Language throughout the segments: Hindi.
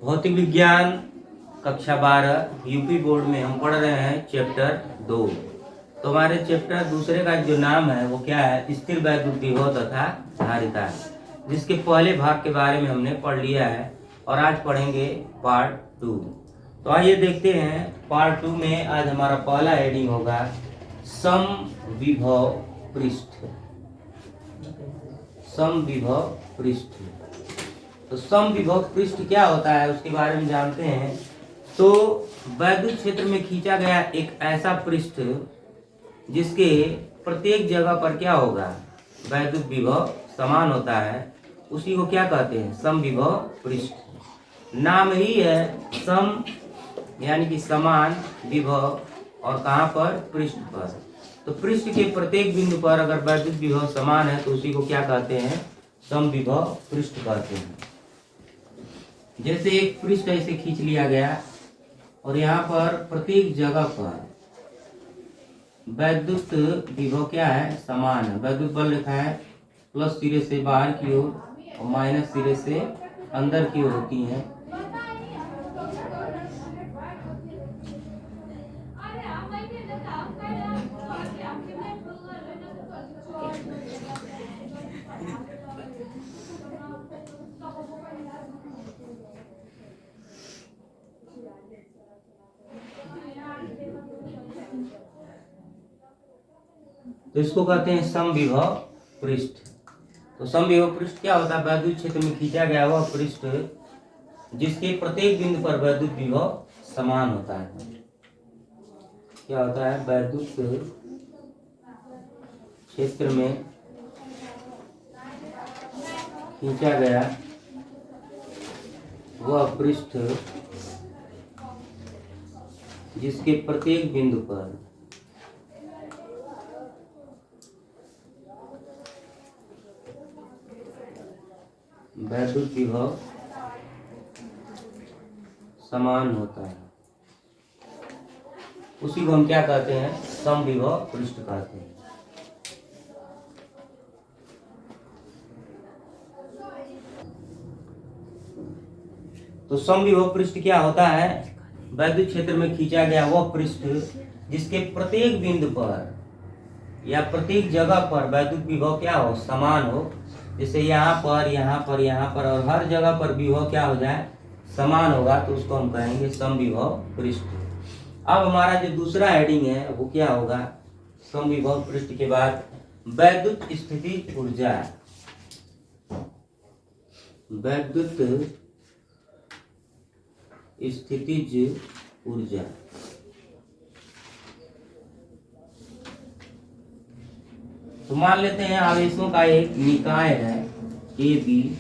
भौतिक विज्ञान कक्षा 12 यूपी बोर्ड में हम पढ़ रहे हैं चैप्टर 2। तो हमारे चैप्टर दूसरे का जो नाम है वो क्या है, स्थिर वैद्युत विभव तथा धारिता है, जिसके पहले भाग के बारे में हमने पढ़ लिया है और आज पढ़ेंगे पार्ट 2। तो आइए देखते हैं पार्ट 2 में आज हमारा पहला हेडिंग होगा समविभव पृष्ठ। समविभव पृष्ठ। तो समविभव पृष्ठ क्या होता है उसके बारे में जानते हैं। तो वैद्युत क्षेत्र में खींचा गया एक ऐसा पृष्ठ जिसके प्रत्येक जगह पर क्या होगा, वैद्युत विभव समान होता है, उसी को क्या कहते हैं, समविभव पृष्ठ। नाम ही है सम यानी कि समान, विभव और कहाँ पर, पृष्ठ पर। तो पृष्ठ के प्रत्येक बिंदु पर अगर वैद्युत विभव समान है तो उसी को क्या कहते हैं, समविभव पृष्ठ कहते हैं। जैसे एक पृष्ठ ऐसे खींच लिया गया और यहाँ पर प्रत्येक जगह पर वैद्युत विभव क्या है, समान है। वैद्युत बल लिखा है प्लस सिरे से बाहर की ओर और माइनस सिरे से अंदर की ओर होती है। तो इसको कहते हैं समविभव पृष्ठ। तो समविभव पृष्ठ क्या होता है, वैद्युत क्षेत्र में खींचा गया वह पृष्ठ जिसके प्रत्येक बिंदु पर वैद्युत विभव समान होता है। क्या होता है, वैद्युत क्षेत्र में खींचा गया वह पृष्ठ जिसके प्रत्येक बिंदु पर वैद्युत विभव समान होता है, उसी को हम क्या कहते हैं, समविभव पृष्ठ कहते हैं। तो समविभव पृष्ठ क्या होता है, वैद्युत क्षेत्र में खींचा गया वह पृष्ठ जिसके प्रत्येक बिंदु पर या प्रत्येक जगह पर वैद्युत विभव क्या हो, समान हो। जैसे यहाँ पर, यहाँ पर, यहाँ पर और हर जगह पर विभव क्या हो जाए, समान होगा, तो उसको हम कहेंगे समविभव पृष्ठ। अब हमारा जो दूसरा हेडिंग है वो क्या होगा, समविभव पृष्ठ के बाद वैद्युत स्थितिज ऊर्जा। वैद्युत स्थितिज ऊर्जा। तो मान लेते हैं आवेशों का एक निकाय है ए बी,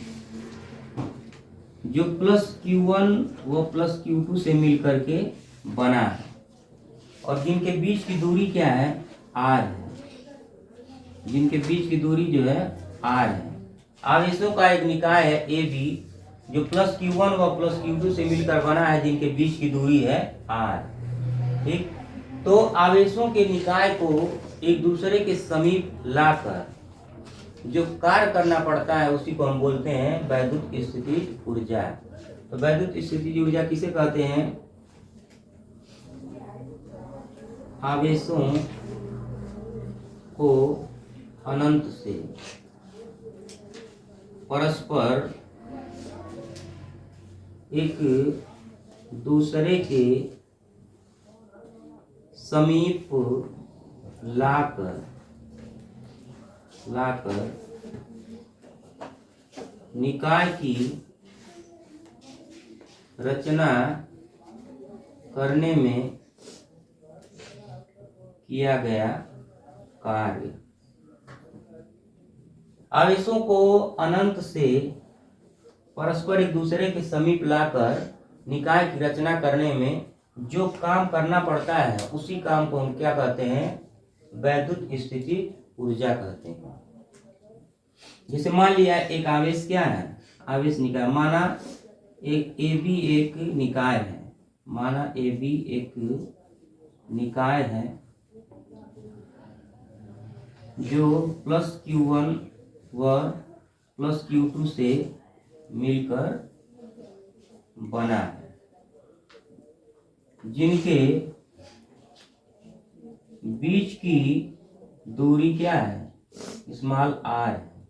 जो प्लस Q1 व प्लस Q2 से मिल करके बना है और जिनके बीच की दूरी क्या है, R है। जिनके बीच की दूरी जो है R है। आवेशों का एक निकाय है ए बी जो प्लस Q1 व प्लस Q2 से मिलकर बना है, जिनके बीच की दूरी है R। ठीक। तो आवेशों के निकाय को एक दूसरे के समीप लाकर जो कार्य करना पड़ता है उसी को हम बोलते हैं वैद्युत स्थितिज ऊर्जा। तो वैद्युत स्थितिज ऊर्जा किसे कहते हैं, आवेशों को अनंत से परस्पर एक दूसरे के समीप लाकर निकाय की रचना करने में किया गया कार्य। आवेशों को अनंत से परस्पर एक दूसरे के समीप लाकर निकाय की रचना करने में जो काम करना पड़ता है उसी काम को हम क्या कहते हैं, वैद्युत स्थितिज ऊर्जा कहते हैं। जैसे मान लिया एक आवेश क्या है, आवेश निकाय, माना एक ए बी एक निकाय है, माना ए बी एक निकाय है जो प्लस Q1 व प्लस Q2 से मिलकर बना है, जिनके बीच की दूरी क्या है, स्मॉल आर है,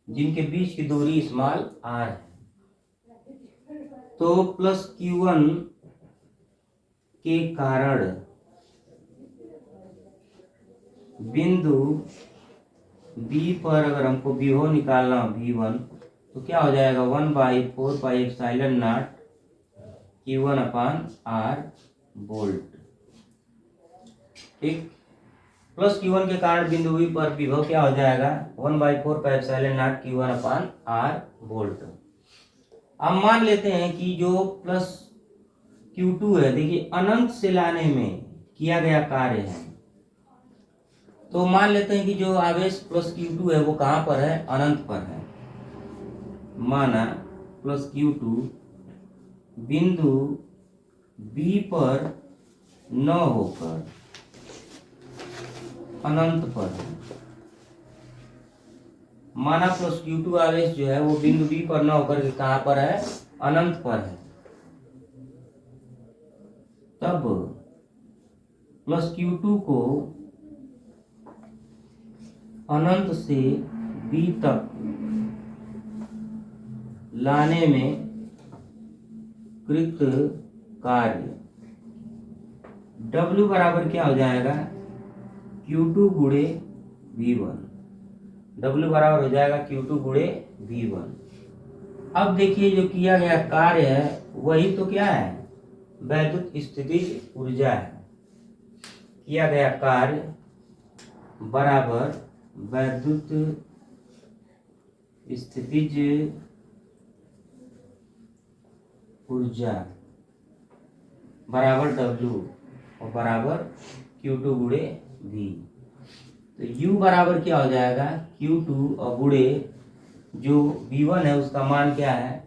जिनके बीच की दूरी स्मॉल आर है। तो प्लस Q1 के कारण बिंदु B पर अगर हमको विभव निकालना हो V1, तो क्या हो जाएगा 1/4πε0 Q1 अपान R वोल्ट। ठीक, प्लस Q1 के कारण बिंदु B पर विभव क्या हो जाएगा 1/4πε0 Q1 अपान R वोल्ट। अब मान लेते हैं कि जो प्लस Q2 है, देखिए अनंत से लाने में किया गया कार्य है। तो मान लेते हैं कि जो आवेश प्लस Q2 है वो कहां पर है, अनंत पर है। माना प्लस Q2 बिंदु B पर न होकर अनंत पर है। माना प्लस Q2 आवेश जो है वो बिंदु B पर न होकर के कहां पर है, अनंत पर है। तब प्लस Q2 को अनंत से B तक लाने में कृत कार्य W बराबर क्या हो जाएगा, Q2 गुणे V1। W बराबर हो जाएगा Q2 गुणे V1। अब देखिए जो किया गया कार्य है वही तो क्या है, वैद्युत स्थितिज ऊर्जा है। किया गया कार्य बराबर वैद्युत स्थितिज ऊर्जा बराबर W और बराबर Q2 गुणे V। तो U बराबर क्या हो जाएगा, Q2 और गुणे जो V1 है उसका मान क्या है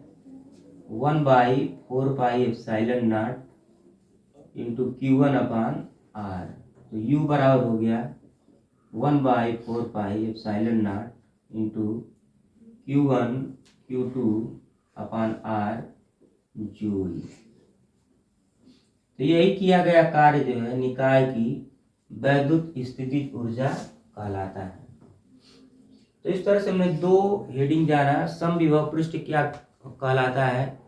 1/4πε0 इंटू Q1 अपान R। तो U बराबर हो गया 1/4πε0 इंटू Q1 Q2 अपान R जूल। तो यही किया गया कार्य जो है निकाय की वैद्युत स्थितिज ऊर्जा कहलाता है। तो इस तरह से हमने दो हेडिंग जाना। समविभव पृष्ठ क्या कहलाता है,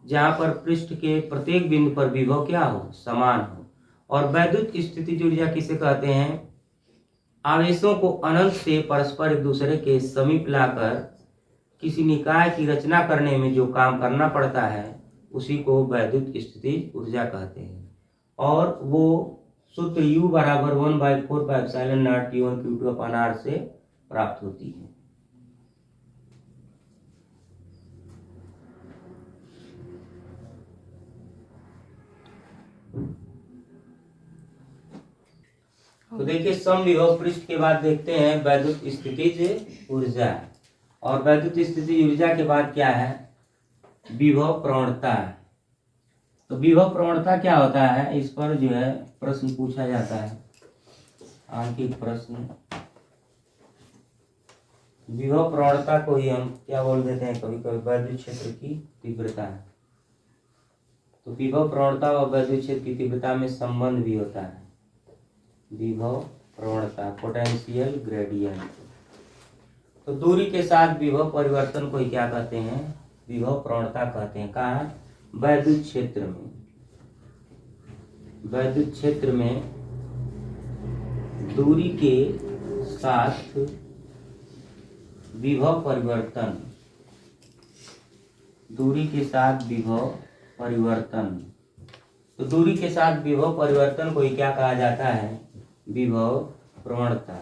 जहां पर पृष्ठ के प्रत्येक बिंदु पर विभव क्या हो, समान हो। और वैद्युत स्थितिज ऊर्जा किसे कहते हैं, आवेशों को अनंत से परस्पर एक दूसरे के समीप लाकर किसी निकाय की रचना करने में जो काम करना पड़ता है उसी को वैद्युत स्थितिज ऊर्जा कहते हैं। और वो सूत्र U बराबर 1/4πε0 T1 Q2 अपान R से प्राप्त होती है। तो देखिए समविभव पृष्ठ के बाद देखते हैं वैद्युत स्थितिज ऊर्जा। और वैद्युत स्थितिज ऊर्जा के बाद क्या है, विभव प्रवणता। तो विभव प्रवणता क्या होता है, इस पर जो है प्रश्न पूछा जाता है, आंकिक प्रश्न। विभव प्रवणता को ही हम क्या बोल देते हैं कभी कभी, वैद्युत क्षेत्र की तीव्रता। तो विभव प्रवणता और वैद्युत क्षेत्र की तीव्रता में संबंध भी होता है। विभव प्रवणता पोटेंशियल ग्रेडियंट। तो दूरी के साथ विभव परिवर्तन को ही क्या कहते हैं, विभव प्रवणता कहते हैं। कहाँ, वैद्युत क्षेत्र में। वैद्युत क्षेत्र में दूरी के साथ विभव परिवर्तन, दूरी के साथ विभव परिवर्तन। तो दूरी के साथ विभव परिवर्तन को ही क्या कहा जाता है, विभव प्रवणता।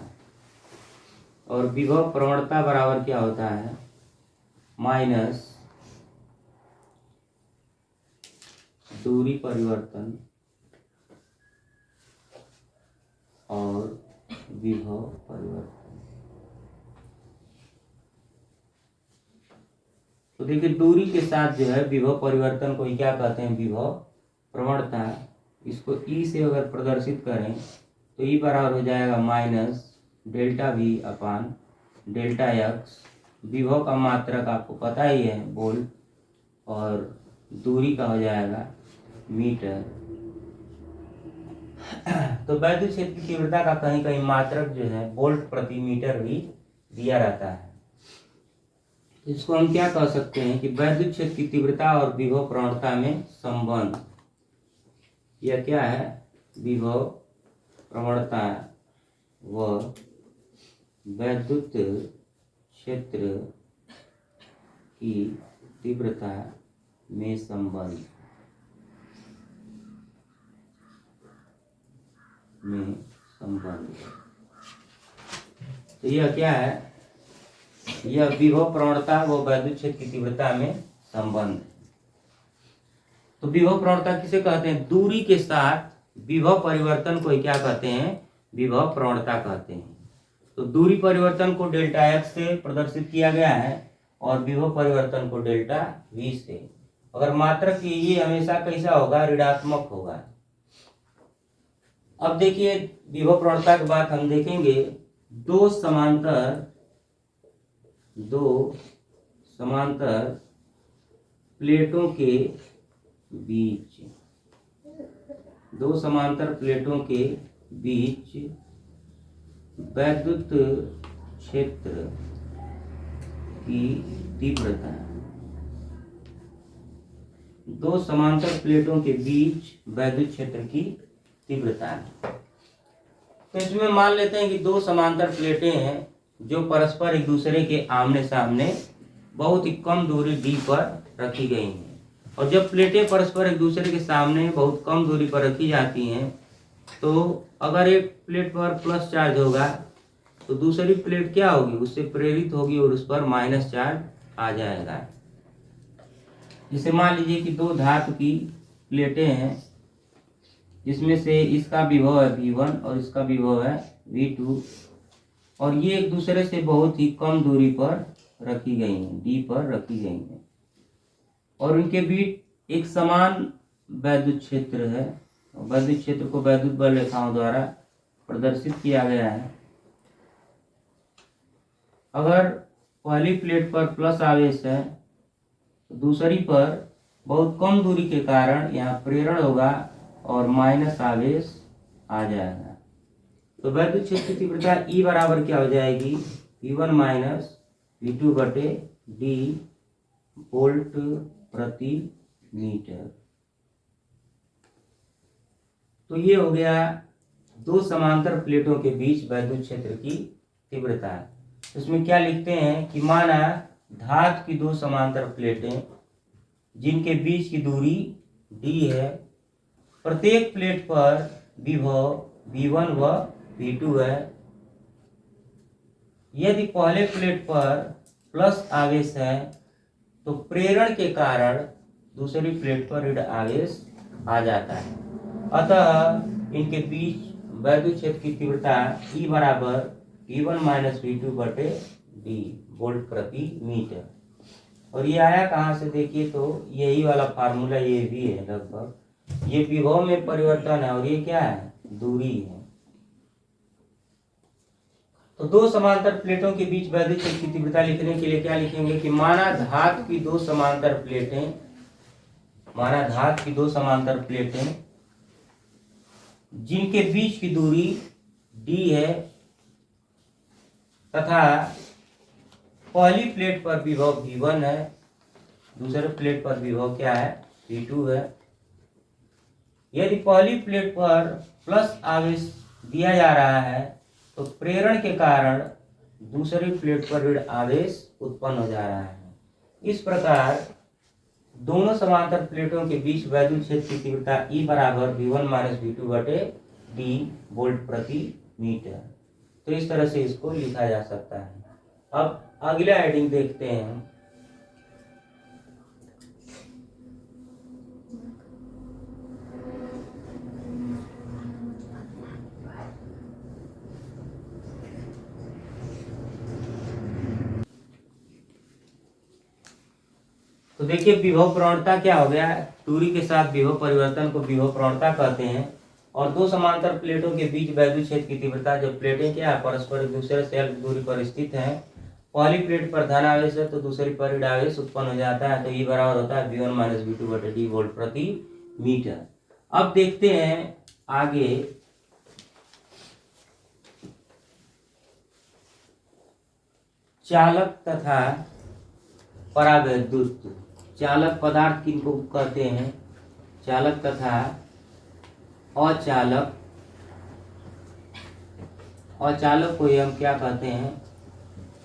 और विभव प्रवणता बराबर क्या होता है, माइनस दूरी परिवर्तन और विभव परिवर्तन। तो देखिए दूरी के साथ जो है विभव परिवर्तन को ही क्या कहते हैं, विभव प्रवणता। इसको E से अगर प्रदर्शित करें तो E बराबर हो जाएगा माइनस डेल्टा V अपान डेल्टा एक्स। विभव का मात्रक आपको पता ही है वोल्ट, और दूरी का हो जाएगा मीटर। तो वैद्युत क्षेत्र की तीव्रता का कहीं कहीं मात्रक जो है वोल्ट प्रति मीटर भी दिया रहता है। इसको हम क्या कह सकते हैं कि वैद्युत क्षेत्र की तीव्रता और विभव प्रवणता में संबंध। यह क्या है? विभव प्रवणता व वैद्युत क्षेत्र की तीव्रता में संबंध तो यह क्या है? यह विभव प्रवणता व वैद्युत क्षेत्र की तीव्रता में संबंध। तो विभव प्रवणता किसे कहते हैं? दूरी के साथ विभव परिवर्तन को क्या कहते हैं? विभव प्रवणता कहते हैं। तो दूरी परिवर्तन को डेल्टा एक्स से प्रदर्शित किया गया है और विभव परिवर्तन को डेल्टा वी से। अगर मात्रक ये हमेशा कैसा होगा? ऋणात्मक होगा। अब देखिए विभव प्रवणता के बाद हम देखेंगे दो समांतर प्लेटों के बीच वैद्युत क्षेत्र की तीव्रता। दो समांतर प्लेटों के बीच वैद्युत क्षेत्र की तीव्रता। तो इसमें मान लेते हैं कि दो समांतर प्लेटें हैं जो परस्पर एक दूसरे के आमने सामने बहुत ही कम दूरी d पर रखी गई हैं। और जब प्लेटें परस्पर एक दूसरे के सामने बहुत कम दूरी पर रखी जाती हैं तो अगर एक प्लेट पर प्लस चार्ज होगा तो दूसरी प्लेट क्या होगी? उससे प्रेरित होगी और उस पर माइनस चार्ज आ जाएगा। जैसे मान लीजिए कि दो धातु की प्लेटें हैं जिसमें से इसका विभव है V1 और इसका विभव है V2 और ये एक दूसरे से बहुत ही कम दूरी पर रखी गई हैं, D पर रखी गई हैं और उनके बीच एक समान वैद्युत क्षेत्र है। वैद्युत क्षेत्र को वैद्युत बल रेखाओं द्वारा प्रदर्शित किया गया है। अगर पहली प्लेट पर प्लस आवेश है तो दूसरी पर बहुत कम दूरी के कारण यहाँ प्रेरण होगा और माइनस आवेश आ जाएगा। तो वैद्युत क्षेत्र की तीव्रता E बराबर क्या हो जाएगी? V1 माइनस V2 बटे D वोल्ट प्रति मीटर। तो ये हो गया दो समांतर प्लेटों के बीच वैद्युत क्षेत्र की तीव्रता। इसमें क्या लिखते हैं कि माना धातु की दो समांतर प्लेटें जिनके बीच की दूरी D है, प्रत्येक प्लेट पर विभव V1 व V2 है। यदि पहले प्लेट पर प्लस आवेश है तो प्रेरण के कारण दूसरी प्लेट पर ऋण आवेश आ जाता है। अतः इनके बीच वैद्युत क्षेत्र की तीव्रता E बराबर V1 माइनस V2 बटे D वोल्ट प्रति मीटर। और ये आया कहाँ से? देखिए तो यही वाला फार्मूला ये भी है लगभग। ये विभव में परिवर्तन है और ये क्या है? दूरी है। तो दो समांतर प्लेटों के बीच वैद्युत क्षेत्र की तीव्रता लिखने के लिए क्या लिखेंगे कि माना धातु की दो समांतर प्लेटें जिनके बीच की दूरी D है तथा पहली प्लेट पर विभव V1 है, दूसरे प्लेट पर विभव क्या है? V2 है। यदि पहली प्लेट पर प्लस आवेश दिया जा रहा है तो प्रेरण के कारण दूसरी प्लेट पर ऋण आवेश उत्पन्न हो जा रहा है। इस प्रकार दोनों समांतर प्लेटों के बीच वैद्युत क्षेत्र की तीव्रता E बराबर V1 माइनस V2 बटे D वोल्ट प्रति मीटर। तो इस तरह से इसको लिखा जा सकता है। अब अगला हेडिंग देखते हैं। तो देखिए विभव प्रवणता क्या हो गया? दूरी के साथ विभव परिवर्तन को विभव प्रवणता कहते हैं। और दो समांतर प्लेटों के बीच वैद्युत क्षेत्र की तीव्रता, जब प्लेटें क्या परस्पर एक दूसरे से अल्प दूरी पर स्थित हैं पहली प्लेट पर धन आवेश है तो दूसरी पर ऋण आवेश उत्पन्न हो जाता है, तो ई बराबर होता है V1 माइनस V2 बटे डी वोल्ट प्रति मीटर। अब देखते हैं आगे, चालक तथा परावैद्युत। चालक पदार्थ किनको कहते हैं? चालक तथा अचालक। अचालक को हम क्या कहते हैं?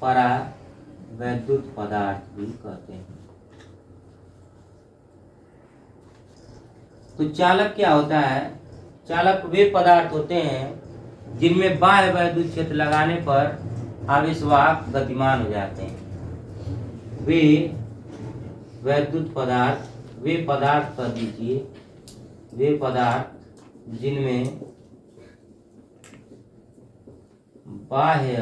परावैद्युत पदार्थ भी कहते हैं। तो चालक क्या होता है? चालक वे पदार्थ होते हैं जिनमें बाह्य वैद्युत क्षेत्र लगाने पर आवेशवाहक गतिमान हो जाते हैं। वे वैद्युत पदार्थ, वे पदार्थ कह दीजिए, वे पदार्थ जिनमें बाह्य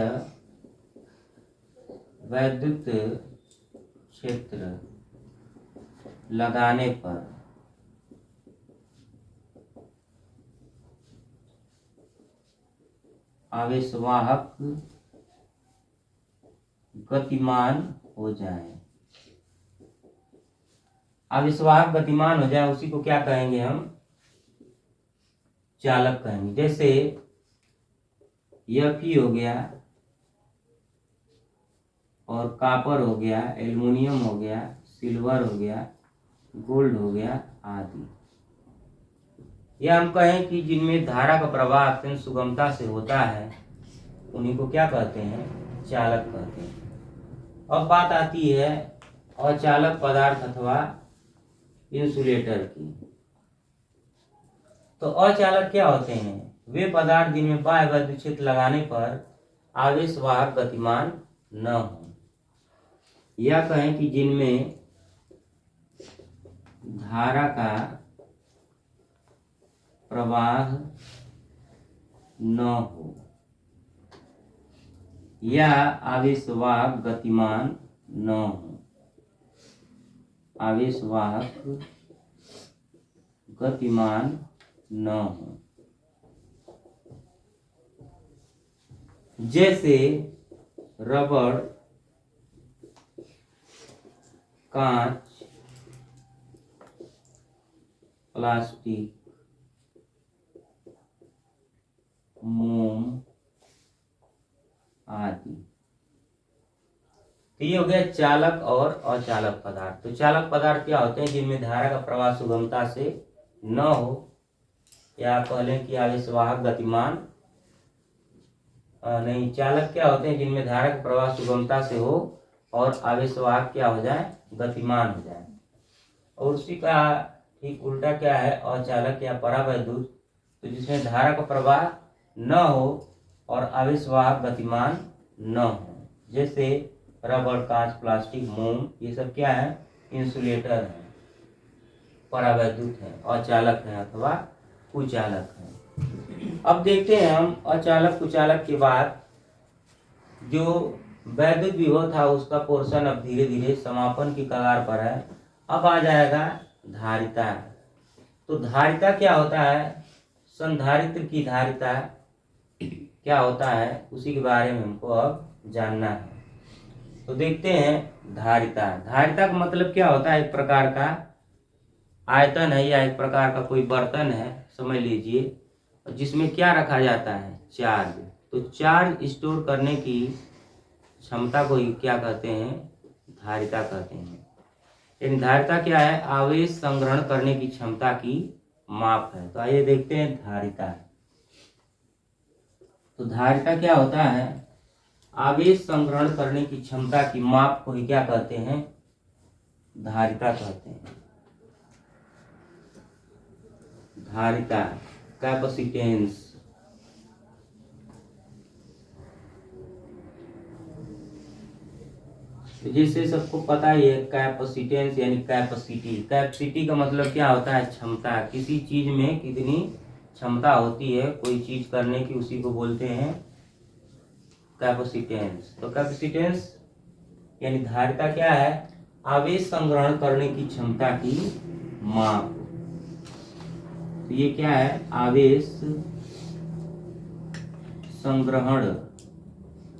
वैद्युत क्षेत्र लगाने पर आवेशवाहक गतिमान हो जाए। आवेशवाहक गतिमान हो जाए उसी को क्या कहेंगे हम? चालक कहेंगे। जैसे Fe हो गया और कॉपर हो गया, एल्युमिनियम हो गया, सिल्वर हो गया, गोल्ड हो गया आदि। यह हम कहें कि जिनमें धारा का प्रवाह अत्यंत सुगमता से होता है उन्हीं को क्या कहते हैं? चालक कहते हैं। अब बात आती है अचालक पदार्थ अथवा इंसुलेटर की। तो अचालक क्या होते हैं? वे पदार्थ जिनमें बाह्य वैद्युत क्षेत्र लगाने पर आवेशवाहक गतिमान न हो, या कहें कि जिनमें धारा का प्रवाह न हो या आवेशवाहक गतिमान न हो। आवेशवाहक गतिमान न हो। जैसे रबड़, कांच, प्लास्टिक, मोम आदि। तो ये हो गया चालक और अचालक पदार्थ। तो चालक पदार्थ क्या होते हैं? जिनमें धारा का प्रवाह सुगमता से न हो, या कह लें कि आवेशवाहक गतिमान नहीं। चालक क्या होते हैं? जिनमें धारा का प्रवाह सुगमता से हो और आवेशवाहक क्या हो जाए? गतिमान हो जाए। और उसी का ठीक उल्टा क्या है? अचालक या परावैद्युत, तो जिसमें धारा का प्रवाह न हो और आवेशवाहक गतिमान न हो। जैसे रबड़, कांच, प्लास्टिक, मोम, ये सब क्या है? इंसुलेटर है, परावैद्युत है, अचालक है अथवा कुचालक है। अब देखते हैं हम अचालक कुचालक के बाद जो वैद्युत विभव था उसका पोर्शन अब धीरे धीरे समापन की कगार पर है। अब आ जाएगा धारिता। तो धारिता क्या होता है? संधारित्र की धारिता क्या होता है उसी के बारे में हमको अब जानना है। तो देखते हैं धारिता। धारिता का मतलब क्या होता है? एक प्रकार का आयतन है या एक प्रकार का कोई बर्तन है समझ लीजिए, जिसमें क्या रखा जाता है? चार्ज। तो चार्ज स्टोर करने की क्षमता को ही क्या कहते हैं? धारिता कहते हैं। यानी धारिता क्या है? आवेश संग्रहण करने की क्षमता की माप है। तो आइए देखते हैं धारिता। तो धारिता क्या होता है? आवेश संग्रहण करने की क्षमता की माप को ही क्या कहते हैं? धारिता कहते हैं। धारिता, कैपेसिटेंस। जैसे सबको पता ही है कैपेसिटेंस यानी कैपेसिटी। कैपेसिटी का मतलब क्या होता है? क्षमता। किसी चीज में कितनी क्षमता होती है कोई चीज करने की, उसी को बोलते हैं कैपेसिटेंस। तो कैपेसिटेंस यानी धारिता क्या है? आवेश संग्रहण करने की क्षमता की माप। तो ये क्या है? आवेश संग्रहण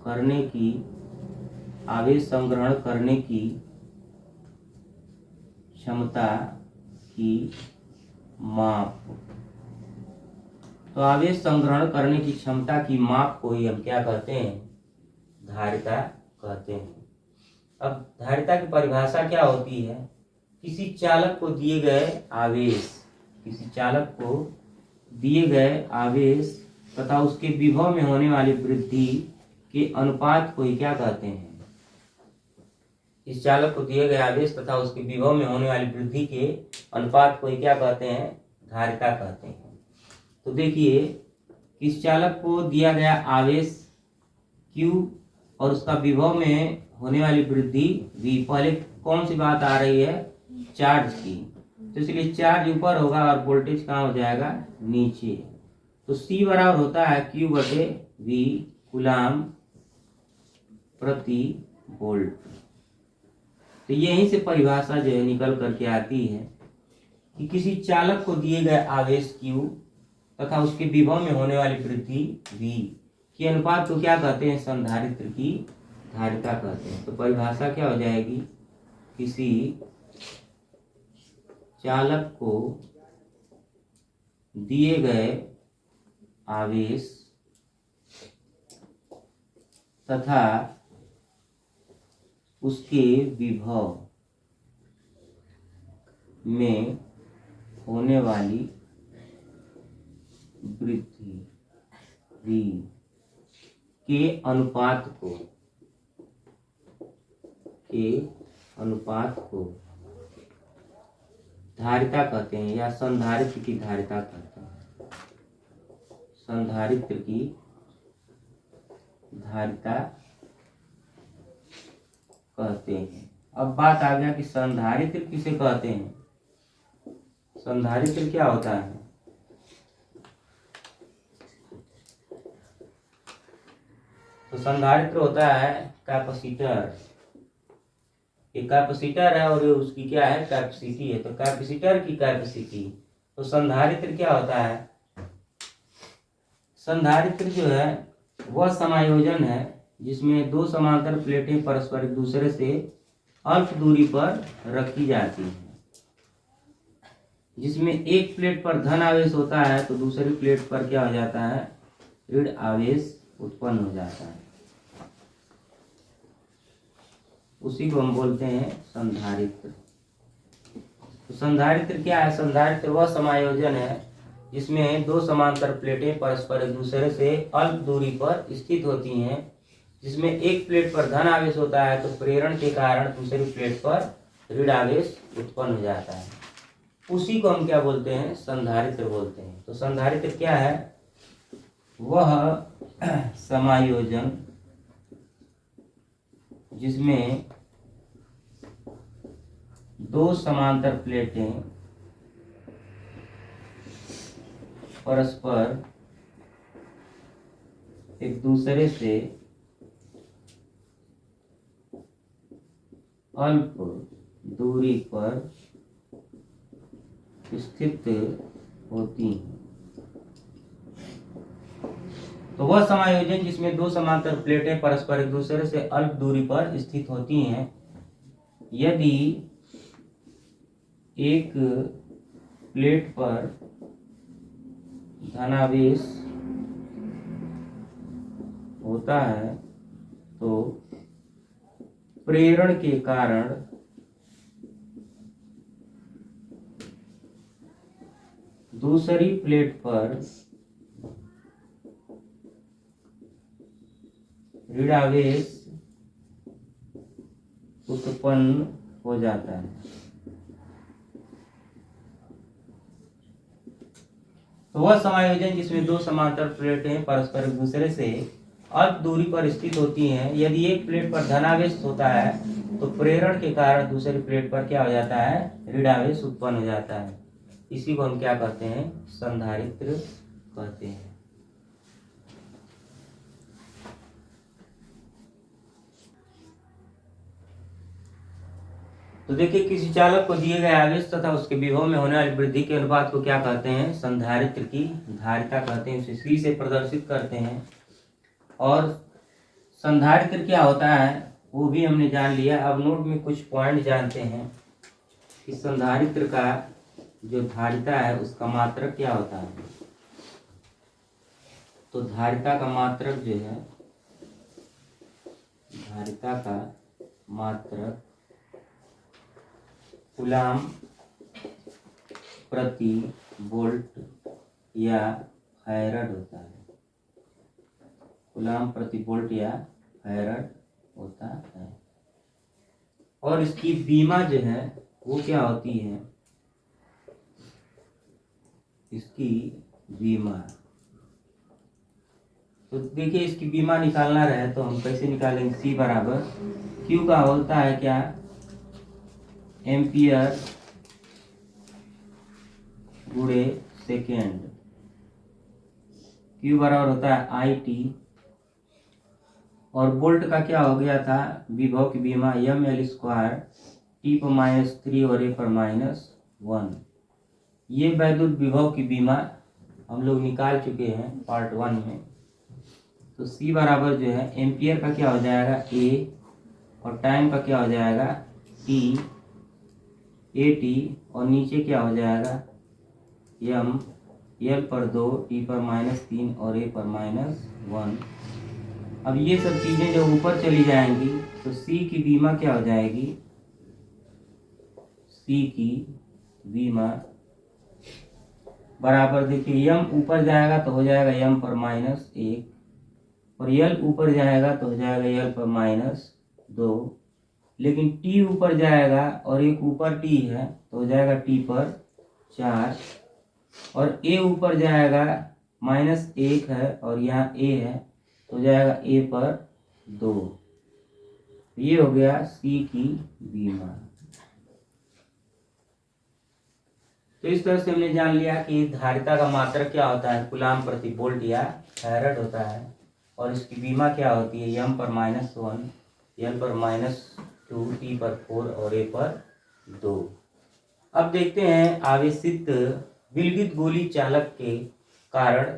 करने की आवेश संग्रहण करने की क्षमता की माप। तो आवेश संग्रहण करने की क्षमता की माप को ही हम क्या कहते हैं? धारिता कहते हैं। अब धारिता की परिभाषा क्या होती है? किसी चालक को दिए गए आवेश, किसी चालक को दिए गए आवेश तथा उसके विभव में होने वाली वृद्धि के अनुपात को ही क्या कहते हैं? इस चालक को दिए गए आवेश तथा उसके विभव में होने वाली वृद्धि के अनुपात को ही क्या कहते हैं? धारिता कहते हैं। तो देखिए, किस चालक को दिया गया आवेश Q और उसका विभव में होने वाली वृद्धि V। पहले कौन सी बात आ रही है? चार्ज की। तो इसलिए चार्ज ऊपर होगा और वोल्टेज कहाँ हो जाएगा? नीचे। तो C बराबर होता है Q/V कूलाम प्रति वोल्ट। तो यहीं से परिभाषा जो है निकल करके आती है कि किसी चालक को दिए गए आवेश Q तथा उसके विभव में होने वाली वृद्धि V के अनुपात को क्या कहते हैं? संधारित्र की धारिता कहते हैं। तो परिभाषा क्या हो जाएगी? किसी चालक को दिए गए आवेश तथा उसके विभव में होने वाली वृद्धि V के अनुपात को धारिता कहते हैं या संधारित्र की धारिता कहते हैं। संधारित्र की धारिता कहते हैं। अब बात आ गया कि संधारित्र किसे कहते हैं? संधारित्र क्या होता है? तो संधारित्र होता है कैपेसिटर। ये कैपेसिटर है और ये उसकी क्या है? कैपेसिटी है। तो कैपेसिटर की कैपेसिटी। तो संधारित्र क्या होता है? संधारित्र जो है वह समायोजन है जिसमें दो समांतर प्लेटें परस्पर एक दूसरे से अल्प दूरी पर रखी जाती हैं, जिसमें एक प्लेट पर धन आवेश होता है तो दूसरी प्लेट पर क्या हो जाता है? ऋण आवेश उत्पन्न हो जाता है। उसी को हम बोलते हैं संधारित्र। तो संधारित्र क्या है? संधारित्र वह समायोजन है जिसमें दो समांतर प्लेटें परस्पर एक दूसरे से अल्प दूरी पर स्थित होती हैं, जिसमें एक प्लेट पर धन आवेश होता है तो प्रेरण के कारण दूसरी प्लेट पर ऋण आवेश उत्पन्न हो जाता है। उसी को हम क्या बोलते हैं? संधारित्र बोलते हैं। तो संधारित्र क्या है? वह समायोजन जिसमें दो समांतर प्लेटें परस्पर एक दूसरे से अल्प दूरी पर स्थित होती हैं। तो वह समायोजन जिसमें दो समांतर प्लेटें परस्पर एक दूसरे से अल्प दूरी पर स्थित होती हैं, यदि एक प्लेट पर धनावेश होता है तो प्रेरण के कारण दूसरी प्लेट पर ऋण आवेश उत्पन्न हो जाता है। तो वह समायोजन जिसमें दो समांतर प्लेटें परस्पर एक दूसरे से अल्प दूरी पर स्थित होती हैं, यदि एक प्लेट पर धनावेश होता है तो प्रेरण के कारण दूसरी प्लेट पर क्या हो जाता है? ऋण आवेश उत्पन्न हो जाता है। इसी को हम क्या कहते हैं? संधारित्र कहते हैं। तो देखिए, किसी चालक को दिए गए आवेश तथा उसके विभव में होने वाली वृद्धि के अनुपात को क्या कहते हैं? संधारित्र की धारिता कहते हैं। उसे C से प्रदर्शित करते हैं। और संधारित्र क्या होता है? वो भी हमने जान लिया। अब नोट में कुछ पॉइंट जानते हैं कि संधारित्र का जो धारिता है उसका मात्रक क्या होता है। तो धारिता का मात्रक जो है, धारिता का मात्रक कूलाम प्रति वोल्ट या फैराड होता है। कूलाम प्रति वोल्ट या फैराड होता है। और इसकी बीमा जो है वो क्या होती है, इसकी बीमा। तो देखिए इसकी बीमा निकालना रहे तो हम कैसे निकालेंगे। C बराबर Q का होता है क्या, एम्पियर गुणे सेकेंड। Q बराबर होता है IT। और वोल्ट का क्या हो गया था, विभव की बीमा mL² T⁻³ और A⁻1। ये वैद्युत विभव की बीमा हम लोग निकाल चुके हैं पार्ट 1 में। तो C बराबर जो है एम्पियर का क्या हो जाएगा A और टाइम का क्या हो जाएगा T, AT, और नीचे क्या हो जाएगा M, L/2 T⁻³ और A⁻1। अब ये सब चीजें जब ऊपर चली जाएंगी तो C की बीमा क्या हो जाएगी, C की बीमा बराबर देखिए M ऊपर जाएगा तो हो जाएगा M⁻1 और L ऊपर जाएगा तो हो जाएगा L⁻2। लेकिन T ऊपर जाएगा और एक ऊपर T है तो हो जाएगा T/4। और A ऊपर जाएगा -1 है और यहाँ A है तो हो जाएगा A/2। ये हो गया C की बीमा। तो इस तरह से हमने जान लिया कि धारिता का मात्रक क्या होता है, कूलाम प्रति वोल्ट या फैराड होता है। और इसकी बीमा क्या होती है, M/1, L/2, T/4 और A/2। अब देखते हैं आवेशित विलगित गोली चालक के कारण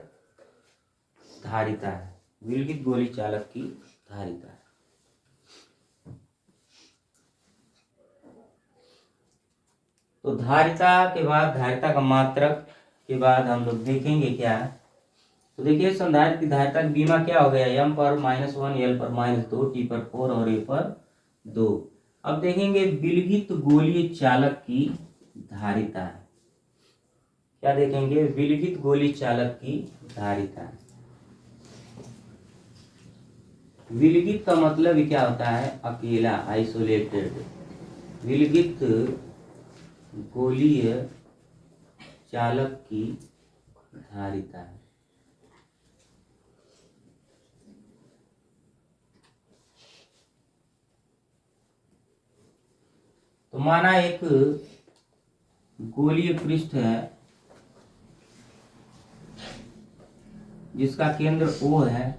धारिता है। विलगित गोली चालक की धारिता है। तो धारिता के बाद, धारिता का मात्रक के बाद हम लोग देखेंगे क्या। तो देखिए संधारित्र की धारिता की बीमा क्या हो गया, M/1, L/2, T/4 और A/2। अब देखेंगे विलगित गोलीय चालक की धारिता। क्या देखेंगे, विलगित गोली चालक की धारिता। विलगित का मतलब क्या होता है, अकेला, आइसोलेटेड। विलगित गोलीय चालक की धारिता है। तो माना एक गोलीय पृष्ठ है जिसका केंद्र O है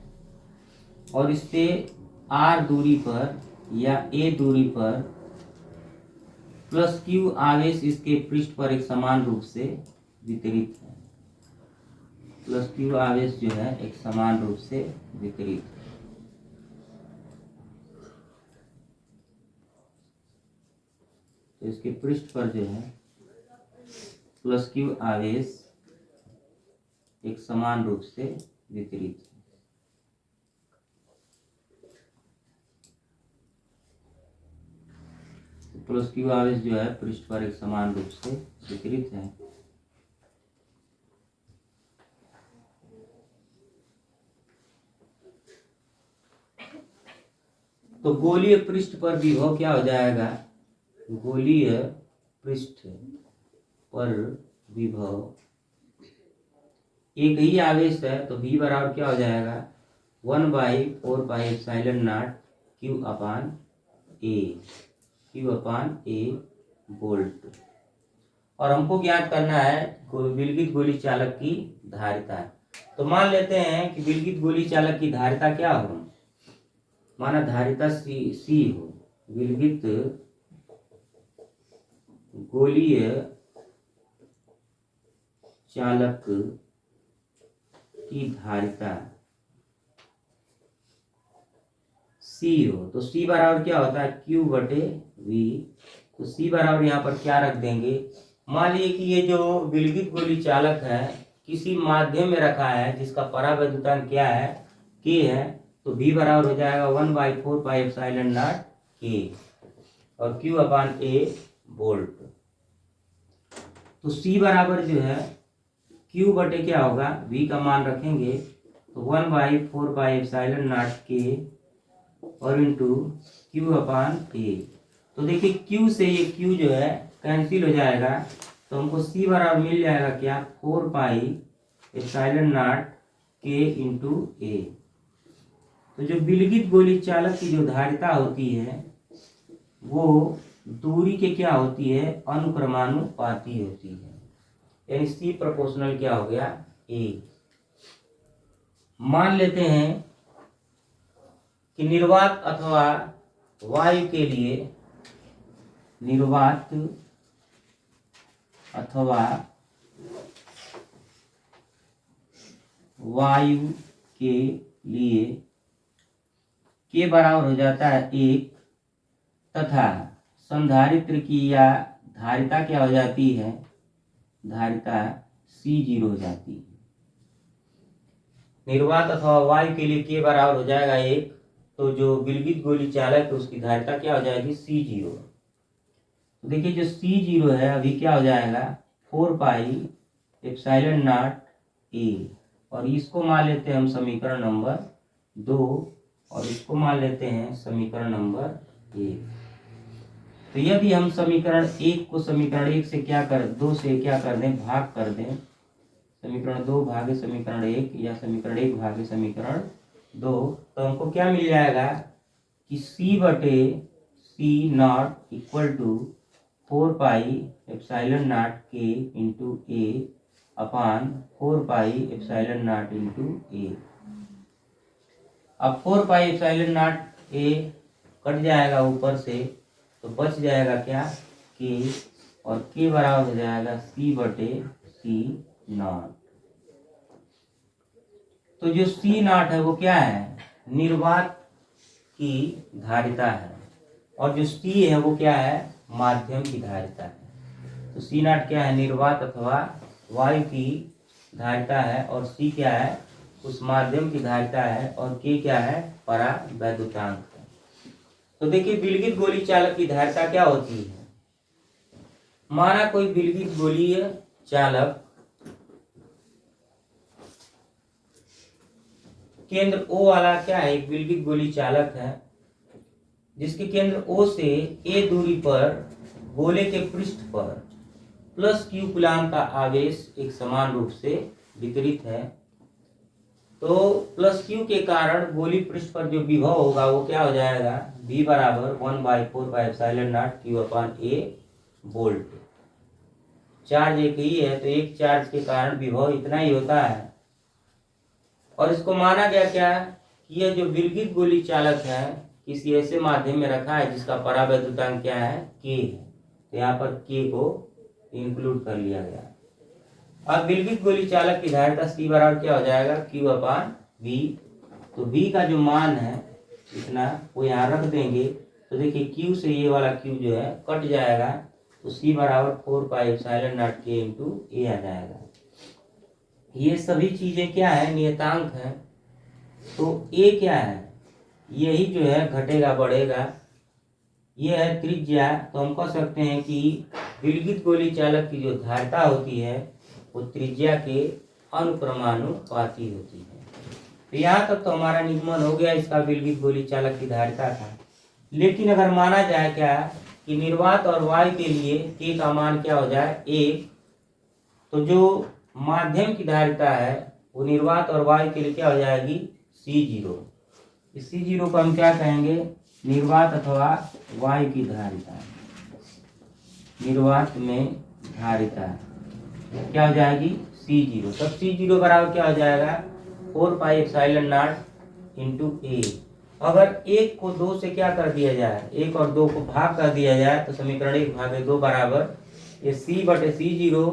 और इससे R दूरी पर या A दूरी पर +Q आवेश इसके पृष्ठ पर एक समान रूप से वितरित है। +Q आवेश जो है एक समान रूप से वितरित है। तो इसके पृष्ठ पर जो है +Q आवेश एक समान रूप से वितरित है। +Q आवेश जो है पृष्ठ पर एक समान रूप से वितरित है। तो गोलीय पृष्ठ पर विभव क्या हो जाएगा, गोलीय पृष्ठ पर विभव एक ही आवेश है तो V बराबर क्या हो जाएगा, 1/4πε0 Q/A वोल्ट। और हमको ज्ञात करना है विलगित गोली चालक की धारिता। तो मान लेते हैं कि विलगित गोली चालक की धारिता क्या हो, माना धारिता C हो। विलगित गोलीय चालक की धारिता सी हो तो सी बराबर क्या होता है क्यू बटे वी। तो सी बराबर यहाँ पर क्या रख देंगे, मान लीजिए कि ये जो विलगित गोली चालक है किसी माध्यम में रखा है जिसका परावैद्युतांक क्या है के है, तो v बराबर हो जाएगा 1/4 पाई एप्सिलॉन नॉट के और q अपान a वोल्ट। तो c बराबर जो है q बटे क्या होगा v का मान रखेंगे तो 1/4 पाई एप्सिलॉन नॉट के और इंटू q अपान a। तो देखिए q से ये q जो है कैंसिल हो जाएगा तो हमको c बराबर मिल जाएगा क्या 4 pi epsilon not K into a। तो जो विलगित गोली चालक की जो धारिता होती है वो दूरी के क्या होती है अनुक्रमानुपाती होती है, यानी सी प्रोपोर्शनल क्या हो गया ए। मान लेते हैं कि निर्वात अथवा वायु के लिए निर्वात अथवा वायु के लिए के बराबर हो जाता है 1 तथा संधारित्र की या धारिता क्या हो जाती है, धारिता C0 हो जाती है। निर्वात अथवा वायु के लिए के बराबर हो जाएगा 1, तो जो विलगित गोली चालक है उसकी धारिता क्या हो जाएगी C0। तो देखिए जो C0 है अभी क्या हो जाएगा 4 पाई एप्सिलॉन नॉट ए और इसको मान लेते हैं हम समीकरण नंबर 2 और इसको मान लेते हैं समीकरण नंबर 1। तो यदि हम समीकरण 1 को समीकरण 1 से क्या कर 2 से क्या कर दें भाग कर दें, समीकरण 2 भागे समीकरण 1 या समीकरण 1 भागे समीकरण 2, तो हमको क्या मिल जाएगा कि c बटे c not equal to 4 pi epsilon not K into A upon 4 pi epsilon not into A. अब 4 pi epsilon not A cut जाएगा ऊपर से तो बच जाएगा क्या के और के बराबर हो जाएगा सी बटे सी नॉट। तो जो सी नॉट है वो क्या है निर्वात की धारिता है और जो सी है वो क्या है माध्यम की धारिता है। तो सी नॉट क्या है निर्वात अथवा वायु की धारिता है और सी क्या है उस माध्यम की धारिता है और के क्या है परावैद्युतांक है। तो देखिए विलगित गोली चालक की धारिता क्या होती है, माना कोई विलगित गोलीय चालक केंद्र O वाला क्या है एक विलगित गोली चालक है जिसके केंद्र O से A दूरी पर गोले के पृष्ठ पर प्लस q कूलाम का आवेश एक समान रूप से वितरित है। तो प्लस q के कारण गोली पृष्ठ पर जो विभव होगा वो क्या हो जाएगा v बराबर 1/4 पाई epsilon not q upon a volt. Charge एक ही है तो एक चार्ज के कारण विभव इतना ही होता है और इसको माना गया क्या कि यह जो विलगित गोली चालक है किसी ऐसे माध्यम में रखा है जिसका परावैद्युतांक क्या है k है, तो यहाँ पर k को इंक्लूड कर लिया गया। अब विलगित गोली चालक की धारिता C बराबर क्या हो जाएगा Q अपान V। तो V का जो मान है इतना वो यहाँ रख देंगे तो देखिए Q से ये वाला Q जो है कट जाएगा तो C बराबर 4 pi epsilon not K into A आ जाएगा। ये सभी चीजें क्या है नियतांक है तो A क्या है यही जो है घटेगा बढ़ेगा, ये है त्रिज्या। तो हम कह सकते हैं कि विलगित गोली चालक की जो धारिता होती है वो त्रिज्या के अनुक्रमानुपाती होती है। तो यहाँ तक तो हमारा निगमन हो गया इसका विलगित गोली चालक की धारिता था। लेकिन अगर माना जाए क्या कि निर्वात और वायु के लिए k का मान क्या हो जाए 1, तो जो माध्यम की धारिता है वो निर्वात और वायु के लिए क्या हो जाएगी C0। इस C0 को हम क्या कहेंगे निर्वात अथवा वायु की धारिता। निर्वात में धारिता क्या हो जाएगी C0। तब C0 बराबर क्या हो जाएगा 4 pi epsilon not into A। अगर 1 को 2 से क्या कर दिया जाए 1 और 2 को भाग कर दिया जाए तो समीकरण 1 भागे 2 बराबर ये C बटे C0।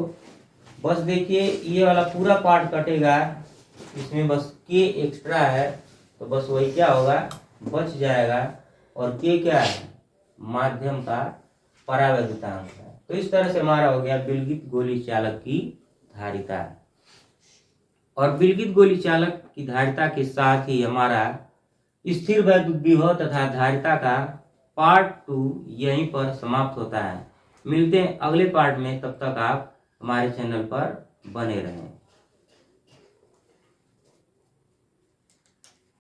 बस देखिए ये वाला पूरा पार्ट कटेगा इसमें बस K एक्स्ट्रा है तो बस वही क्या होगा बच जाएगा और के क्या है, माध्यम का परावैद्युतांक है। तो इस तरह से हमारा हो गया विलगित गोली चालक की धारिता। और विलगित गोली चालक की धारिता के साथ ही हमारा स्थिर वैद्युत विभव तथा धारिता का पार्ट 2 यहीं पर समाप्त होता है। मिलते हैं अगले पार्ट में, तब तक आप हमारे चैनल पर बने रहें।